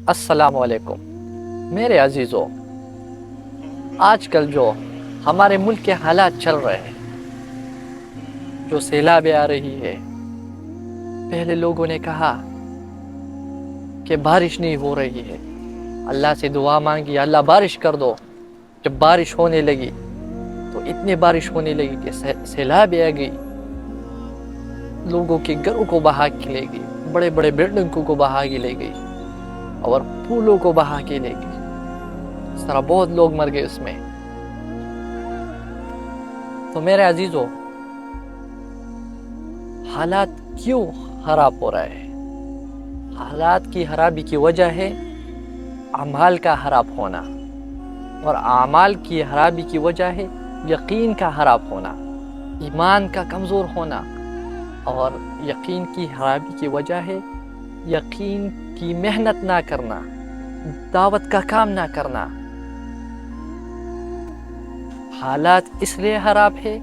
السلام علیکم میرے عزیزوں، آج کل جو ہمارے ملک کے حالات چل رہے ہیں، جو سیلابیں آ رہی ہے، پہلے لوگوں نے کہا کہ بارش نہیں ہو رہی ہے، اللہ سے دعا مانگی اللہ بارش کر دو۔ جب بارش ہونے لگی تو اتنی بارش ہونے لگی کہ سیلابیں آ گئی، لوگوں کے گھروں کو بہا کے لے گئی، بڑے بڑے بلڈنگوں کو بہا کے لے گئی اور پھولوں کو بہا کے لے گئی۔ اس طرح بہت لوگ مر گئے اس میں۔ تو میرے عزیزوں، حالات کیوں خراب ہو رہے ہیں؟ حالات کی خرابی کی وجہ ہے اعمال کا خراب ہونا، اور اعمال کی خرابی کی وجہ ہے یقین کا خراب ہونا، ایمان کا کمزور ہونا، اور یقین کی خرابی کی وجہ ہے یقین کی محنت نہ کرنا، دعوت کا کام نہ کرنا۔ حالات اس لیے خراب ہے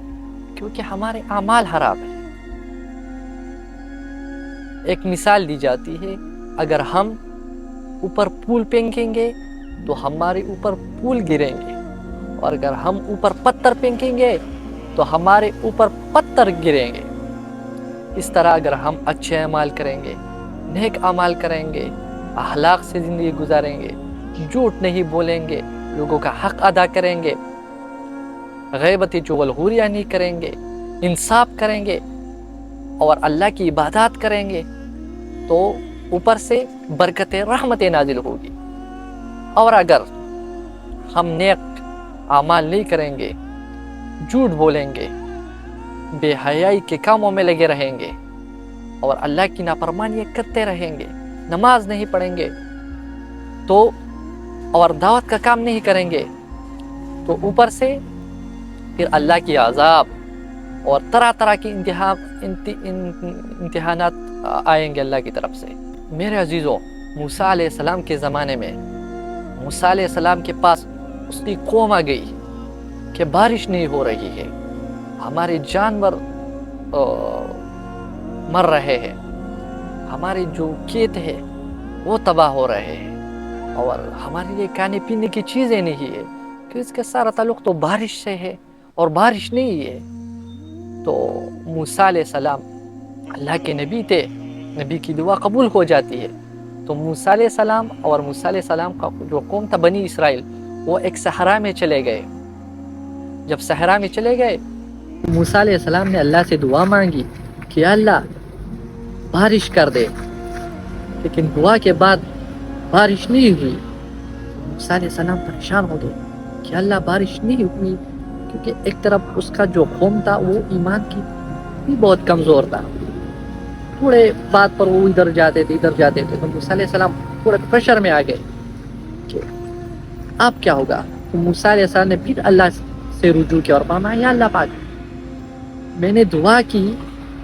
کیونکہ ہمارے اعمال خراب ہیں۔ ایک مثال دی جاتی ہے، اگر ہم اوپر پھول پھینکیں گے تو ہمارے اوپر پھول گریں گے، اور اگر ہم اوپر پتھر پھینکیں گے تو ہمارے اوپر پتھر گریں گے۔ اس طرح اگر ہم اچھے اعمال کریں گے، نیک اعمال کریں گے، اخلاق سے زندگی گزاریں گے، جھوٹ نہیں بولیں گے، لوگوں کا حق ادا کریں گے، غیبت چغلخوریاں نہیں کریں گے، انصاف کریں گے، اور اللہ کی عبادات کریں گے، تو اوپر سے برکت رحمت نازل ہوگی۔ اور اگر ہم نیک اعمال نہیں کریں گے، جھوٹ بولیں گے، بے حیائی کے کاموں میں لگے رہیں گے، اور اللہ کی نافرمانی کرتے رہیں گے، نماز نہیں پڑھیں گے، تو اور دعوت کا کام نہیں کریں گے، تو اوپر سے پھر اللہ کی عذاب اور طرح طرح کی امتحانات آئیں گے اللہ کی طرف سے۔ میرے عزیزوں، موسیٰ علیہ السلام کے زمانے میں موسیٰ علیہ السلام کے پاس اس کی قوم آ گئی کہ بارش نہیں ہو رہی ہے، ہمارے جانور مر رہے ہیں، ہمارے جو کھیت ہے وہ تباہ ہو رہے ہیں، اور ہمارے لیے کھانے پینے کی چیزیں نہیں ہے، کہ اس کا سارا تعلق تو بارش سے ہے، اور بارش نہیں ہے۔ تو موسیٰ علیہ السلام اللہ کے نبی تھے، نبی کی دعا قبول ہو جاتی ہے۔ تو موسیٰ علیہ السلام اور موسیٰ علیہ السلام کا جو قوم تھا بنی اسرائیل، وہ ایک صحرا میں چلے گئے۔ جب صحرا میں چلے گئے، موسیٰ علیہ السلام نے اللہ سے دعا مانگی کہ اللہ بارش کر دے، لیکن دعا کے بعد بارش نہیں ہوئی۔ موسیٰ علیہ السلام پریشان ہو گئے کہ اللہ بارش نہیں ہوئی، کیونکہ ایک طرف اس کا جو قوم تھا وہ ایمان کی بھی بہت کمزور تھا، تھوڑے بات پر وہ ادھر جاتے تھے ادھر جاتے تھے۔ تو موسیٰ علیہ السلام تھوڑے پریشر میں آ گئے کہ اب کیا ہوگا۔ تو موسیٰ علیہ السلام نے پھر اللہ سے رجوع کیا اور فرمایا، یا اللہ پاک، میں نے دعا کی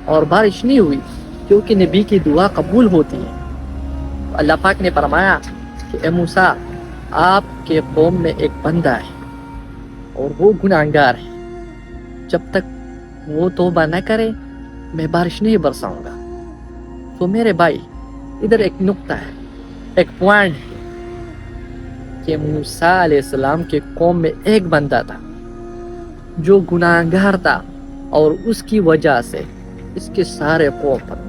اور بارش نہیں ہوئی، کیونکہ نبی کی دعا قبول ہوتی ہے۔ تو اللہ پاک نے فرمایا کہ اے موسیٰ، آپ کے قوم میں ایک بندہ ہے اور وہ گناہگار ہے، جب تک وہ توبہ نہ کرے میں بارش نہیں برساؤں گا۔ تو میرے بھائی، ادھر ایک نقطہ ہے، ایک پوائنٹ ہے کہ موسیٰ علیہ السلام کے قوم میں ایک بندہ تھا جو گناہگار تھا، اور اس کی وجہ سے اس کے سارے قوم پر،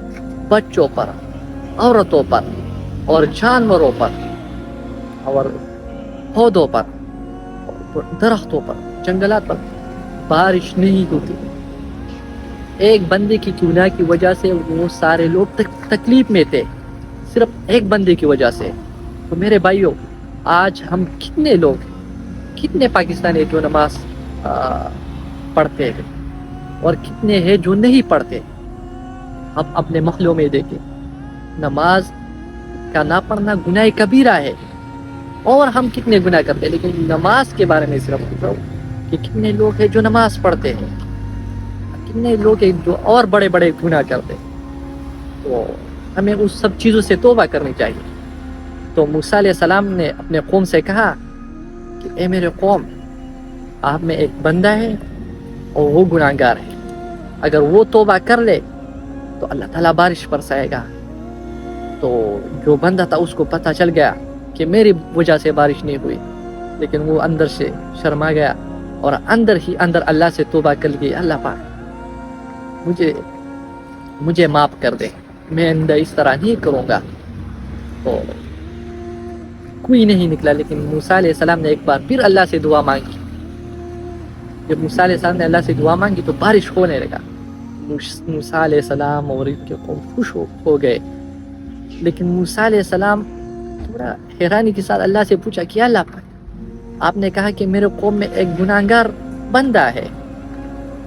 بچوں پر، عورتوں پر، اور جانوروں پر، اور پودوں پر، درختوں پر، جنگلات پر بارش نہیں ہوتی۔ ایک بندے کی گناہ کی وجہ سے وہ سارے لوگ تکلیف میں تھے، صرف ایک بندے کی وجہ سے۔ تو میرے بھائیوں، آج ہم کتنے لوگ، کتنے پاکستانی جو نماز پڑھتے ہیں اور کتنے ہیں جو نہیں پڑھتے؟ ہم اپنے محلوں میں دیکھیں، نماز کا نہ پڑھنا گناہ کبیرہ ہے، اور ہم کتنے گناہ کرتے ہیں۔ لیکن نماز کے بارے میں صرف پوچھ رہا ہوں کہ کتنے لوگ ہیں جو نماز پڑھتے ہیں، کتنے لوگ ہیں جو اور بڑے بڑے گناہ کرتے ہیں۔ تو ہمیں اس سب چیزوں سے توبہ کرنی چاہیے۔ تو موسیٰ علیہ السلام نے اپنے قوم سے کہا کہ اے میرے قوم، آپ میں ایک بندہ ہے اور وہ گناہگار ہے، اگر وہ توبہ کر لے تو اللہ تعالیٰ بارش برسائے گا۔ تو جو بندہ تھا اس کو پتہ چل گیا کہ میری وجہ سے بارش نہیں ہوئی، لیکن وہ اندر سے شرما گیا اور اندر ہی اندر اللہ سے توبہ کر لی، اللہ پاک مجھے معاف کر دے، میں آئندہ اس طرح نہیں کروں گا۔ تو کوئی نہیں نکلا، لیکن موسیٰ علیہ السلام نے ایک بار پھر اللہ سے دعا مانگی۔ جب موسیٰ علیہ السلام نے اللہ سے دعا مانگی تو بارش ہونے لگا۔ موسیٰ علیہ السلام اور ان کے قوم خوش ہو گئے، لیکن موسیٰ علیہ السلام تھوڑا حیرانی کے ساتھ اللہ سے پوچھا کہ اللہ پاک، آپ نے کہا کہ میرے قوم میں ایک گناہگار بندہ ہے،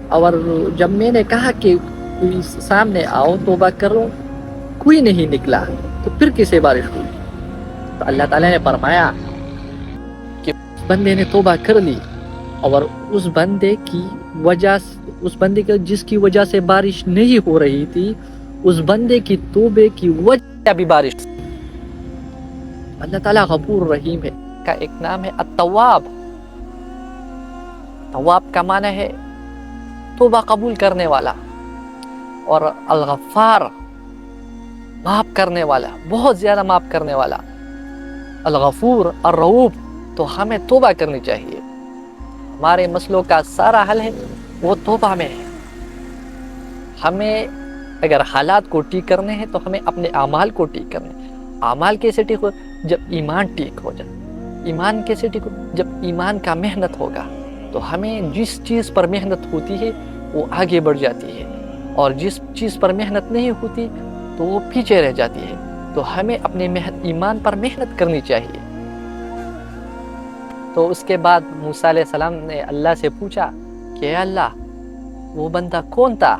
اور جب میں نے کہا کہ کوئی سامنے آؤ توبہ کرو، کوئی نہیں نکلا، تو پھر کسے بارش ہوئی؟ تو اللہ تعالیٰ نے فرمایا کہ اس بندے نے توبہ کر لی، اور اس بندے جس کی وجہ سے بارش نہیں ہو رہی تھی، اس بندے کی توبے کی وجہ بھی بارش۔ اللہ تعالیٰ غفور رحیم ہے، کا ایک نام ہے التواب۔ تواب کا معنی ہے توبہ قبول کرنے والا، اور الغفار معاف کرنے والا، بہت زیادہ معاف کرنے والا۔ الغفور الرؤوف، تو ہمیں توبہ کرنی چاہیے۔ ہمارے مسئلوں کا سارا حل ہے وہ توبہ میں ہے۔ ہمیں اگر حالات کو ٹھیک کرنے ہیں تو ہمیں اپنے اعمال کو ٹھیک کرنے ہیں۔ اعمال کیسے ٹھیک ہو؟ جب ایمان ٹھیک ہو جائے۔ ایمان کیسے ٹھیک ہو؟ جب ایمان کا محنت ہوگا تو ہمیں جس چیز پر محنت ہوتی ہے وہ آگے بڑھ جاتی ہے، اور جس چیز پر محنت نہیں ہوتی تو وہ پیچھے رہ جاتی ہے۔ تو ہمیں اپنے ایمان پر محنت کرنی چاہیے۔ تو اس کے بعد موسیٰ علیہ السلام نے اللہ سے پوچھا کہ اے اللہ، وہ بندہ کون تھا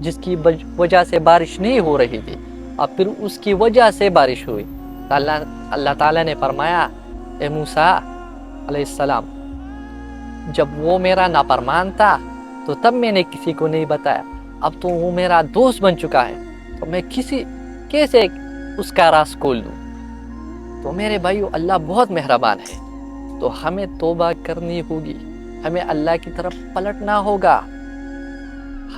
جس کی وجہ سے بارش نہیں ہو رہی تھی، اور پھر اس کی وجہ سے بارش ہوئی؟ تو اللہ تعالیٰ نے فرمایا، اے موسیٰ علیہ السلام، جب وہ میرا نافرمان تھا تو تب میں نے کسی کو نہیں بتایا، اب تو وہ میرا دوست بن چکا ہے تو میں کیسے اس کا راز کھول دوں؟ تو میرے بھائیو، اللہ بہت مہربان ہے، تو ہمیں توبہ کرنی ہوگی، ہمیں اللہ کی طرف پلٹنا ہوگا۔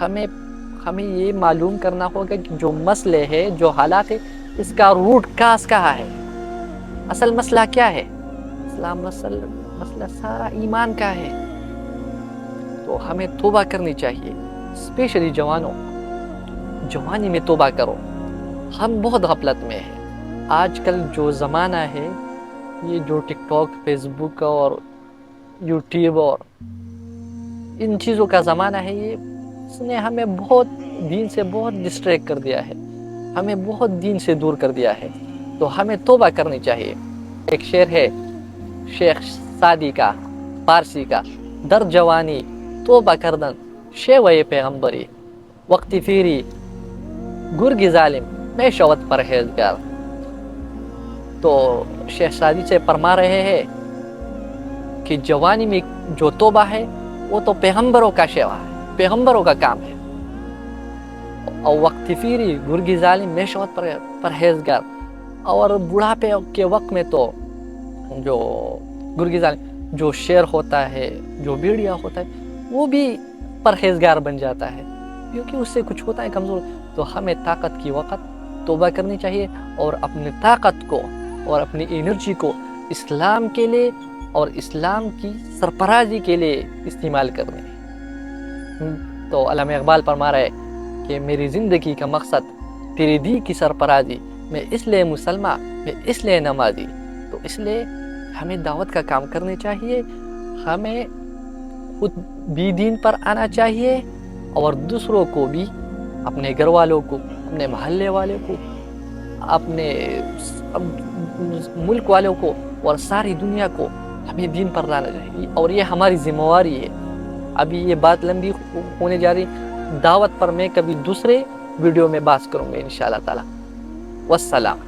ہمیں یہ معلوم کرنا ہوگا کہ جو مسئلے ہے، جو حالات ہے، اس کا روٹ کاز کہاں ہے، اصل مسئلہ کیا ہے؟ مسئلہ سارا ایمان کا ہے۔ تو ہمیں توبہ کرنی چاہیے، اسپیشلی جوانی میں توبہ کرو۔ ہم بہت غفلت میں ہیں۔ آج کل جو زمانہ ہے، یہ جو ٹک ٹاک، فیس بک اور یوٹیوب اور ان چیزوں کا زمانہ ہے، اس نے ہمیں بہت دین سے بہت ڈسٹریکٹ کر دیا ہے، ہمیں بہت دین سے دور کر دیا ہے۔ تو ہمیں توبہ کرنی چاہیے۔ ایک شعر ہے شیخ سعدی کا، فارسی کا، در جوانی توبہ کردن شیوہ پیغمبری، وقتی فیری گرگ ظالم میں شوت پرہیزگار۔ تو شیخ سعدی سے فرما رہے ہیں کہ جوانی میں جو توبہ ہے وہ تو پیغمبروں کا شیوا ہے، پیغمبروں کا کام ہے، اور وقت فیری گرگ ظالم میں شوت پرہیزگار، اور بڑھاپے کے وقت میں تو جو گرگ ظالم، جو شیر ہوتا ہے، جو بیڑیا ہوتا ہے، وہ بھی پرہیزگار بن جاتا ہے، کیونکہ اس سے کچھ ہوتا ہے کمزور۔ تو ہمیں طاقت کی وقت توبہ کرنی چاہیے، اور اپنی طاقت کو اور اپنی انرجی کو اسلام کے لیے اور اسلام کی سرفرازی کے لیے استعمال کرنے۔ تو علامہ اقبال فرما رہا ہے کہ میری زندگی کا مقصد تیری دی کی سرفرازی، میں اس لیے مسلمان، میں اس لیے نمازی۔ تو اس لیے ہمیں دعوت کا کام کرنے چاہیے، ہمیں خود بھی دین پر آنا چاہیے، اور دوسروں کو بھی، اپنے گھر والوں کو، اپنے محلے والوں کو، اپنے ملک والوں کو، اور ساری دنیا کو ہمیں دین پر لانا چاہیے، اور یہ ہماری ذمہ داری ہے۔ ابھی یہ بات لمبی ہونے جا رہی، دعوت پر میں کبھی دوسرے ویڈیو میں بات کروں گا انشاءاللہ تعالی۔ والسلام۔